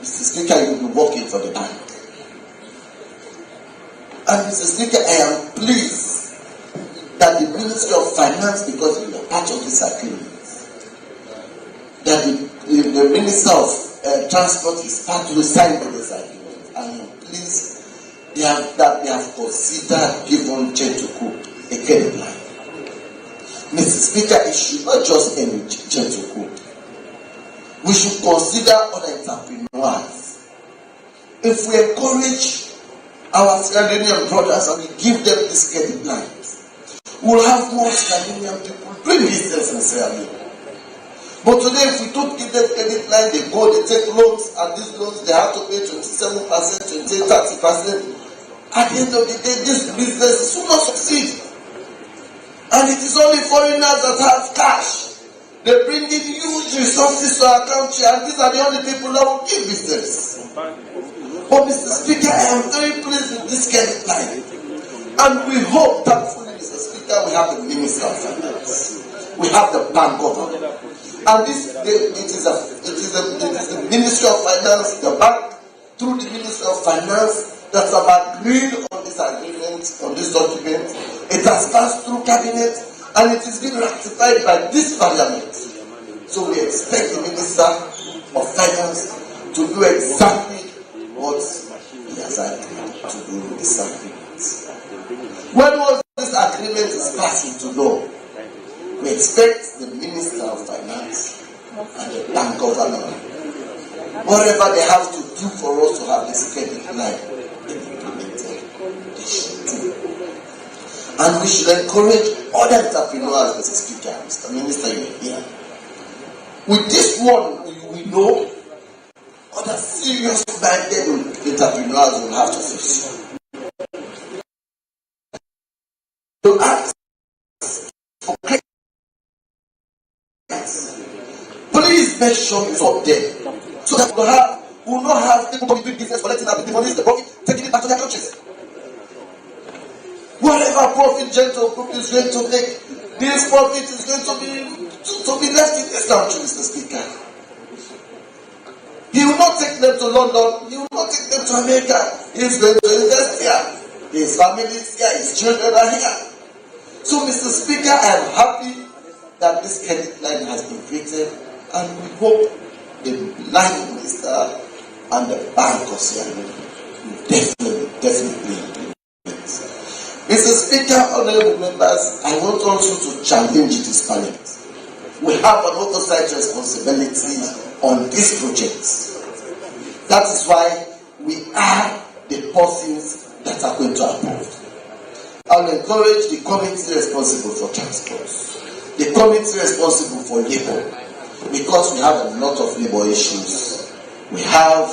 Mr. Speaker, you will be working for the bank. And Mr. Speaker, I am pleased that the Ministry of Finance, because we are part of this agreement, that the Minister of Transport is part to sign this agreement. I am pleased that they have considered giving Gento a credit line. Mr. Speaker, it should not just end with Gento. We should consider other entrepreneurs. If we encourage our Scandinavian brothers and we give them this credit lines, we'll have more Scandinavian people doing business in Sierra Leone. But today, if we don't give them credit line, they go, they take loans, and these loans they have to pay 27%, 30%. At the end of the day, this business will not succeed. And it is only foreigners that have cash. They bring in huge resources to our country, and these are the only people that will give business. But Mr. Speaker, I am very pleased with this credit line. And we hope that, Mr. Speaker, we have the Minister of Finance. We have the bank governor. And it is the Ministry of Finance, the bank, through the Ministry of Finance, that have agreed on this agreement, on this document. It has passed through cabinet, and it is being ratified by this Parliament. So we expect the Minister of Finance to do exactly what he has agreed to do with this agreement. When was this agreement passed into law? We expect the Minister of Finance and the bank governor, whatever they have to do for us to have this credit line implemented, they should do. And we should encourage other entrepreneurs, Mr. Speaker, Mr. Minister, you are here. With this one, we know other serious-minded entrepreneurs will have to face. To ask for credit, please make sure you stop them, so that we will not have people coming doing business, collecting the money, the profit, taking it back to their countries. Whatever profit Gento Group is going to make, this profit is going to be left in this country, Mr. Speaker. He will not take them to London, he will not take them to America. He is going to invest here. His family is here, his children are here. So, Mr. Speaker, I am happy that this credit line has been created, and we hope the line minister and the bank of Sierra Leone will definitely implement. Mr. Speaker, honorable members, I want also to challenge this Parliament. We have an oversight responsibility on these projects. That is why we are the persons that are going to approve. I'll encourage the committee responsible for transport, the committee responsible for labor, because we have a lot of labor issues. We have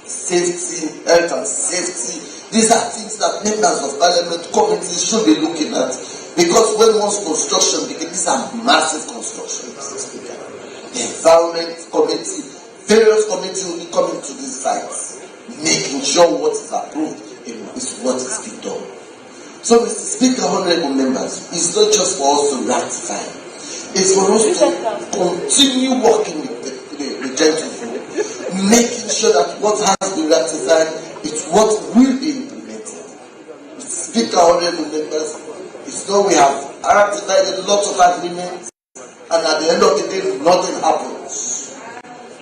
safety, health and safety. These are things that members of Parliament committees should be looking at, because when once construction begins, these are massive construction, Mr. Speaker. The Environment Committee, various committees will be coming to these sites, making sure what is approved is what is being done. So, Mr. Speaker, honorable members, it's not just for us to ratify, it's for us to continue working with the Gento, making sure that what has been ratified is what will be implemented. Mr. Speaker, honorable members, it's not we have ratified a lot of agreements, and at the end of the day, nothing happens.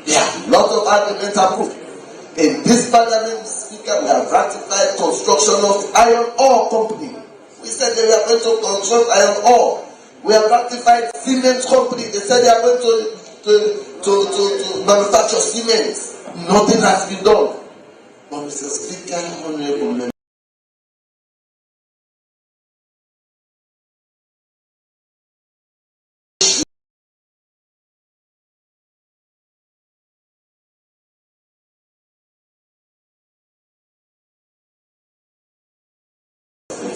There are a lot of agreements approved. In this Parliament, Speaker, we have ratified construction of iron ore company. We said they were going to construct iron ore. We have ratified cement company. They said they are going to manufacture cement. Nothing has been done. But Mr. Speaker, honorable members,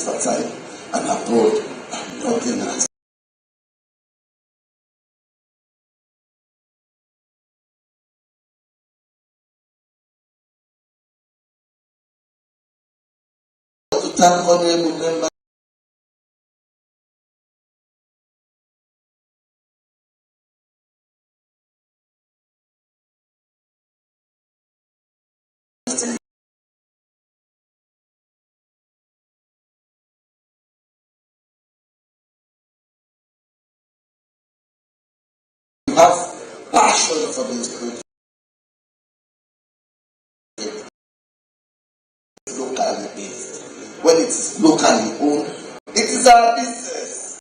outside and abroad, and nothing has. To thank honorable members. have passion for this project locally based. When it is locally owned, it is our business.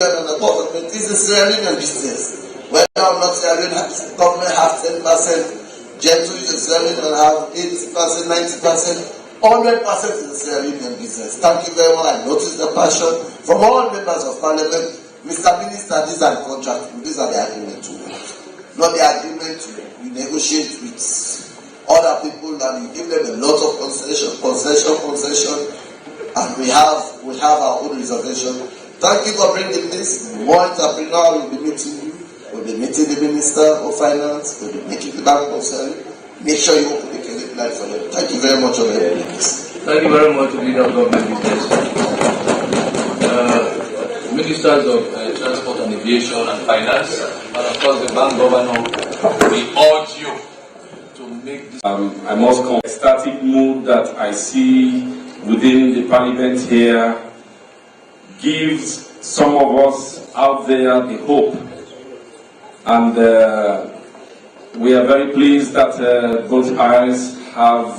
And the government is a Sierra Leone business. Whether or not Sierra Leone government have 10%, Gento is a Sierra Leone and have 80%, 90%. 100% in the Sierra Leone business. Thank you very much. I noticed the passion from all members of Parliament. Mr. Minister, these are the contracts, these are the agreements to work. Not the agreement you negotiate with other people and you give them a lot of concession, and we have our own reservation. Thank you for bringing this. More entrepreneur will be meeting you, will be meeting the Minister of Finance, will be making the bank concern. Make sure you open the credit line for them. Thank you very much, Honorable Minister. Thank you very much, Leader of Government Business. Ministers of Transport and Aviation and Finance, and of course the Bank Governor, we urge you to make this. I must come. A static mood that I see within the Parliament here gives some of us out there the hope, and we are very pleased that both aisles are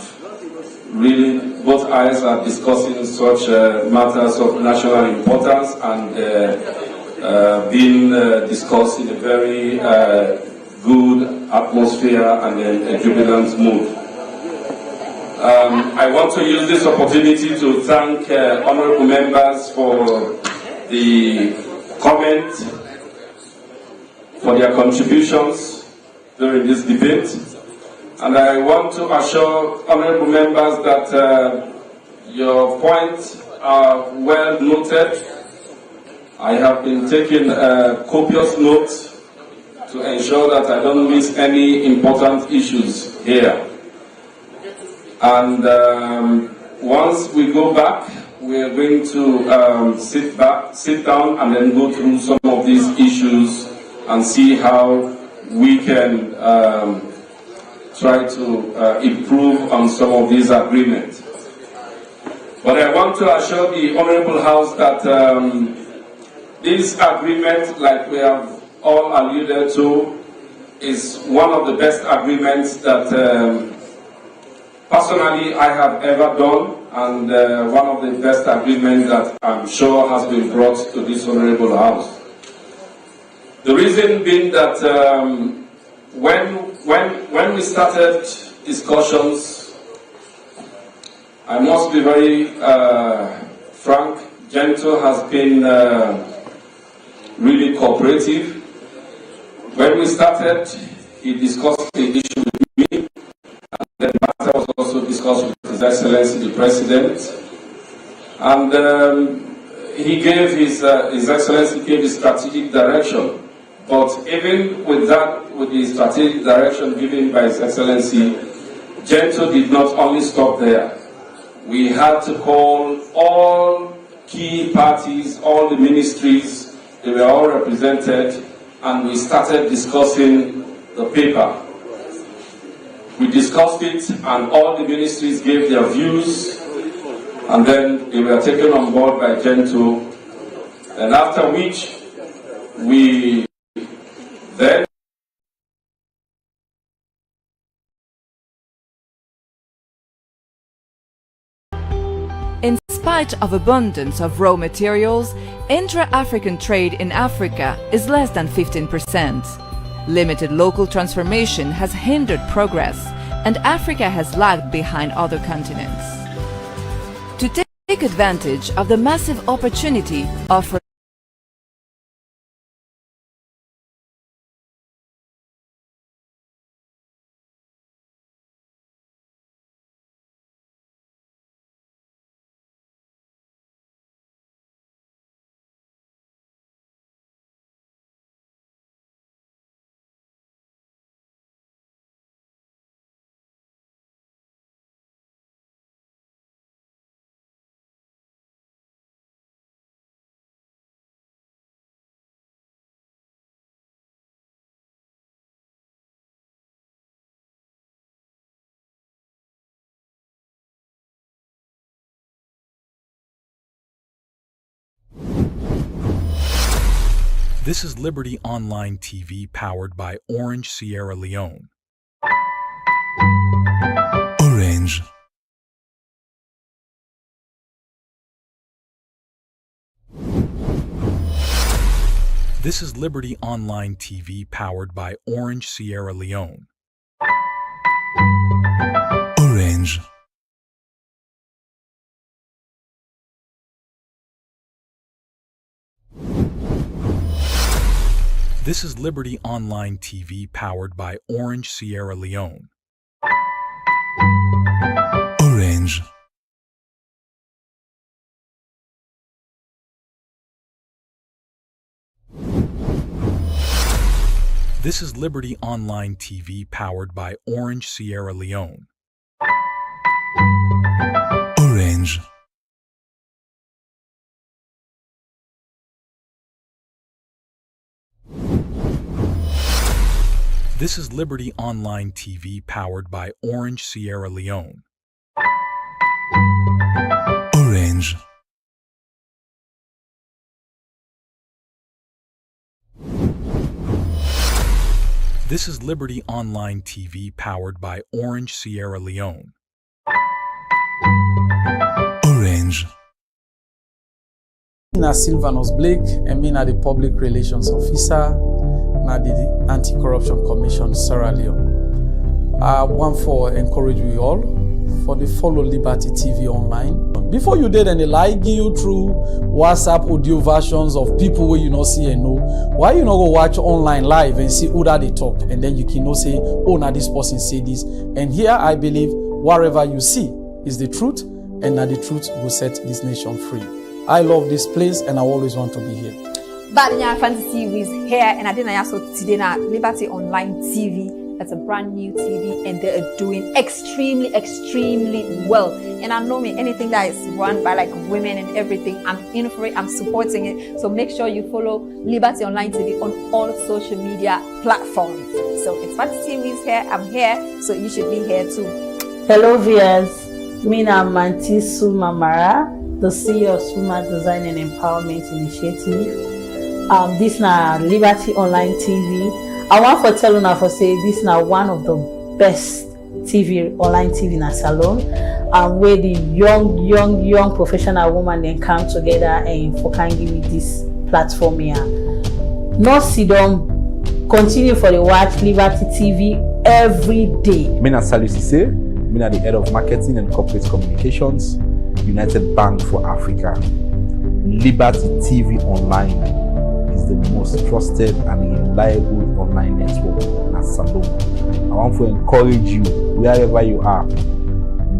discussing such matters of national importance and being discussed in a very good atmosphere and a jubilant mood. I want to use this opportunity to thank honorable members for the comment, for their contributions during this debate, and I want to assure honorable members that your points are well noted. I have been taking copious notes to ensure that I don't miss any important issues here. And once we go back, we are going to sit down and then go through some of these issues and see how we can try to improve on some of these agreements. But I want to assure the Honorable House that this agreement, like we have all alluded to, is one of the best agreements that personally I have ever done, and one of the best agreements that I'm sure has been brought to this Honorable House. The reason being that when we started discussions, I must be very frank, Gento has been really cooperative. When we started, he discussed the issue with me, and the matter was also discussed with His Excellency the President, and he gave His Excellency gave his strategic direction. But even with that, with the strategic direction given by His Excellency, Gento did not only stop there. We had to call all key parties, all the ministries, they were all represented, and we started discussing the paper. We discussed it, and all the ministries gave their views, and then they were taken on board by Gento, and after which we then in spite of abundance of raw materials, intra-African trade in Africa is less than 15%. Limited local transformation has hindered progress, and Africa has lagged behind other continents. To take advantage of the massive opportunity offered This is Liberty Online TV powered by Orange Sierra Leone. Orange. This is Liberty Online TV powered by Orange Sierra Leone. Orange. This is Liberty Online TV powered by Orange Sierra Leone. Orange. This is Liberty Online TV powered by Orange Sierra Leone. Orange. This is Liberty Online TV powered by Orange Sierra Leone. Orange. This is Liberty Online TV powered by Orange Sierra Leone. Orange. Na Sylvanus Blake, and me na the Public Relations Officer na the Anti-Corruption Commission Sierra Leone. I want to encourage you all for the follow Liberty TV online. Before you did any like you through WhatsApp audio versions of people where you not see and know, why you not go watch online live and see who that they talk, and then you can know say, oh now this person say this. And here I believe whatever you see is the truth, and now the truth will set this nation free. I love this place and I always want to be here. But Fantasy is here, and I didn't also today now Liberty Online TV. It's a brand new TV, and they are doing extremely well. And I know me, anything that is run by like women and everything, I'm in for it, I'm supporting it. So make sure you follow Liberty Online TV on all social media platforms. So it's Fantasy is here, I'm here, so you should be here too. Hello viewers, me na Manti Sumamara, the CEO of Suma Design and Empowerment Initiative. This na Liberty Online TV. I want to tell you for say this now one of the best TV online TV in a salon, where the young professional woman then come together and for can give me this platform here. No sit down, continue for the watch Liberty TV every day. Me na Salu Sise, me na the head of marketing and corporate communications, United Bank for Africa. Liberty TV Online is the most trusted and reliable online network in Salon. I want to encourage you, wherever you are,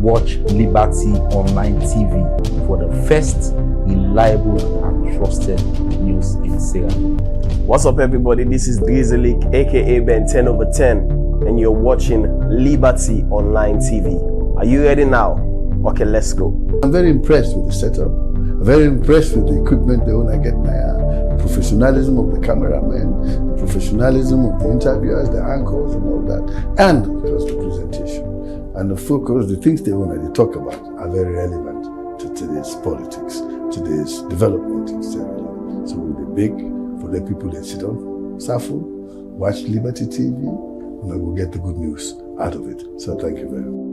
watch Liberty Online TV for the first reliable and trusted news in Sierra Leone. What's up everybody, this is Drizzly aka Ben 10/10 and you're watching Liberty Online TV. Are you ready now? Okay, let's go. I'm very impressed with the setup. I'm very impressed with the equipment they own. I get the professionalism of the cameramen, the professionalism of the interviewers, the anchors and all that, and of course the presentation. And the focus, the things they own and they talk about are very relevant to today's politics, today's development in Sierra Leone. So we'll be big for the people that sit on Safo, watch Liberty TV, and I will get the good news out of it. So thank you very much.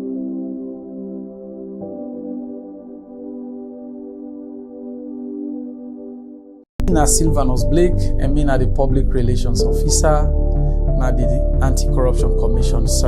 Na Sylvanus Blake, and me na the Public Relations Officer na the Anti-Corruption Commission Sierra